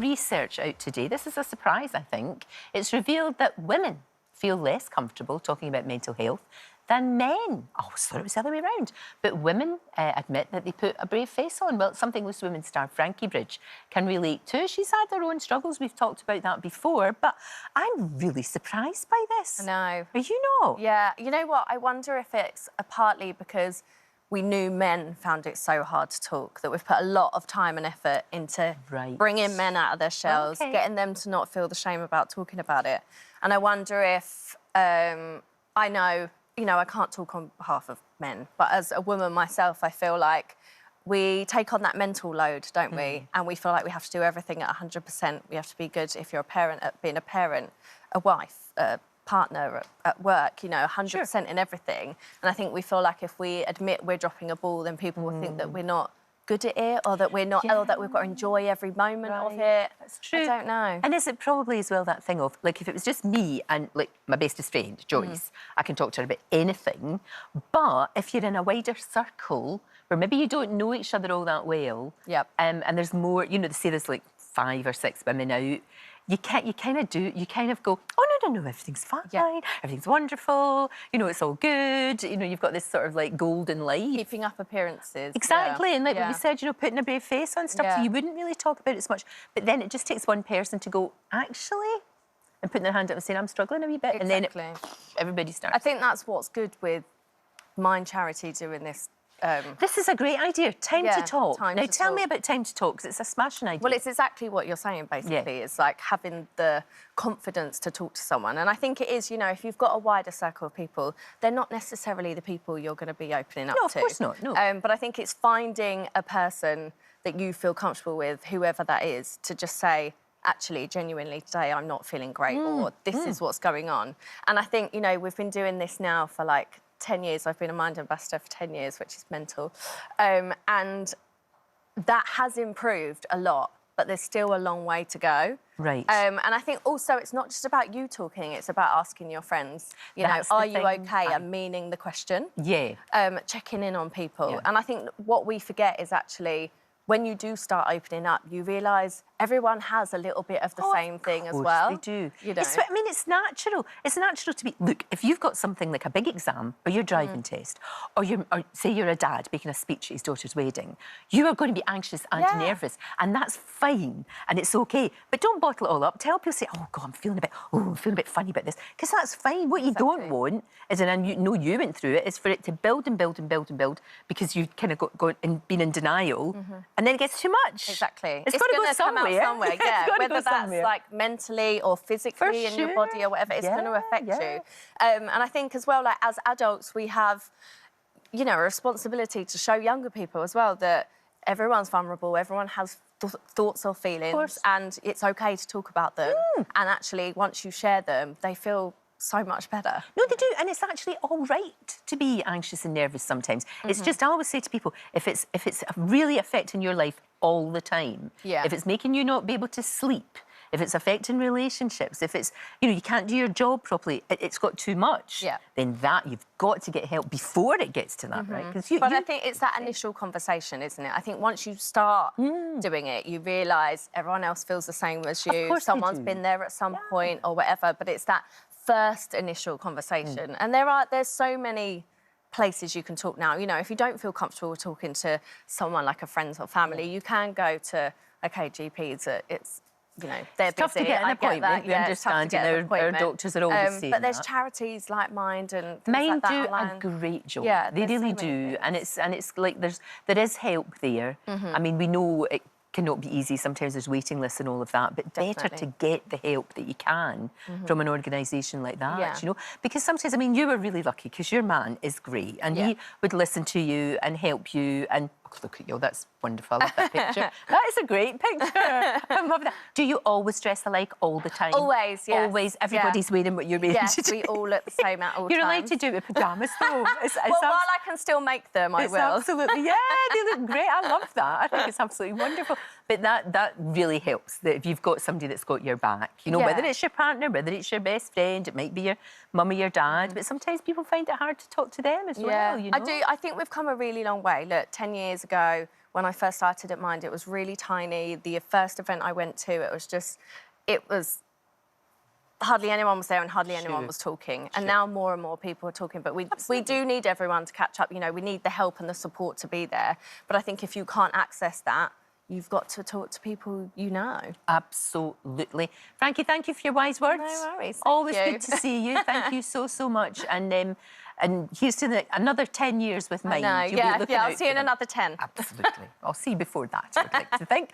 research out today. This is a surprise, I think. It's revealed that women feel less comfortable talking about mental health than men. I always thought it was the other way around. But women admit that they put a brave face on. Well, it's something this women's star Frankie can relate to. She's had her own struggles. We've talked about that before. But I'm really surprised by this. I know. Are you not? Yeah. You know what? I wonder if it's partly because we knew men found it so hard to talk, that we've put a lot of time and effort into bringing men out of their shells, getting them to not feel the shame about talking about it. And I wonder if, I know, you know, I can't talk on behalf of men, but as a woman myself, I feel like we take on that mental load, don't we? And we feel like we have to do everything at 100%. We have to be good if you're a parent, at being a parent, a wife, a partner at work, you know, 100% in everything. And I think we feel like if we admit we're dropping a ball, then people will think that we're not good at it, or that we're not, or that we've got to enjoy every moment of it. That's true. I don't know. And is it probably as well that thing of, like, if it was just me and, like, my bestest friend, Joyce, I can talk to her about anything. But if you're in a wider circle where maybe you don't know each other all that well, and there's more, you know, they say there's like 5 or 6 women out, you kind of go, oh, no, everything's fine, everything's wonderful, you know, it's all good, you know, you've got this sort of, like, golden life. Keeping up appearances. Exactly, and like what you said, you know, putting a brave face on stuff, so you wouldn't really talk about it so much. But then it just takes one person to go, actually, and putting their hand up and saying, I'm struggling a wee bit, and then everybody starts. I think that's what's good with Mind Charity doing this. This is a great idea, Time to Talk. Now, tell me about Time to Talk, because it's a smashing idea. Well, it's exactly what you're saying, basically. It's like having the confidence to talk to someone. And I think it is, you know, if you've got a wider circle of people, they're not necessarily the people you're going to be opening up to. No, of course not, no. But I think it's finding a person that you feel comfortable with, whoever that is, to just say, actually, genuinely, today I'm not feeling great, or this is what's going on. And I think, you know, we've been doing this now for, like, 10 years. I've been a Mind Ambassador for 10 years, which is mental. And that has improved a lot, but there's still a long way to go. Right. And I think also it's not just about you talking, it's about asking your friends, you know, are you okay, and meaning the question. Checking in on people. And I think what we forget is actually, when you do start opening up, you realise everyone has a little bit of the same thing as well. They do. You know? I mean, it's natural. It's natural to be... Look, if you've got something like a big exam or your driving test, or say you're a dad making a speech at his daughter's wedding, you are going to be anxious and nervous, and that's fine, and it's OK. But don't bottle it all up. Tell people, say, oh, God, I'm feeling a bit funny about this, because that's fine. What you don't want is, and I know you went through it, is for it to build and build and build and build, because you've kind of been in denial, and then it gets too much. Exactly. It's got to go somewhere. Yeah, whether that's like mentally or physically in your body or whatever, it's going to affect you. And I think as well, like, as adults, we have, you know, a responsibility to show younger people as well that everyone's vulnerable, everyone has thoughts or feelings, and it's OK to talk about them. And actually, once you share them, they feel so much better. No, they do, and it's actually all right to be anxious and nervous sometimes. It's just, I always say to people, if it's really affecting your life all the time, if it's making you not be able to sleep, if it's affecting relationships, if it's, you know, you can't do your job properly, it's got too much, then you've got to get help before it gets to that, right? But I think it's that initial conversation, isn't it? I think once you start doing it, you realise everyone else feels the same as you. Someone's been there at some point or whatever, but it's that first initial conversation. And there's so many places you can talk now. You know, if you don't feel comfortable talking to someone like a friend or family, you can go to, GPs. It's, you know, they're busy. Tough to get an appointment. We understand, our doctors are always saying but there's charities like Mind and things Mind like that do online. a great job. Yeah, they really do, and it's like there is help there. I mean, we know it cannot be easy. Sometimes there's waiting lists and all of that, but better to get the help that you can from an organisation like that, you know? Because sometimes, I mean, you were really lucky because your man is great and he would listen to you and help you and... Look at you, that's wonderful. I love that picture. That is a great picture. I love that. Do you always dress alike all the time? Always, yes. Always. Everybody's wearing what you're wearing today. We all look the same at all times. You're allowed to do it with pyjamas, though. Well, while I can still make them, I will. Absolutely, yeah, they look great. I love that. I think it's absolutely wonderful. But that really helps, that if you've got somebody that's got your back, you know, whether it's your partner, whether it's your best friend, it might be your mum or your dad, but sometimes people find it hard to talk to them as well, you know? I think we've come a really long way. Look, 10 years ago, when I first started at Mind, it was really tiny. The first event I went to, it was hardly anyone was there and hardly anyone was talking. And now more and more people are talking. But we do need everyone to catch up. You know, we need the help and the support to be there. But I think if you can't access that, you've got to talk to people you know. Absolutely. Frankie, thank you for your wise words. No worries. Always good to see you. Thank you so, so much. And here's to another 10 years with Mind. I know, I'll see you in another 10. Absolutely. I'll see you before that, I'd like to think.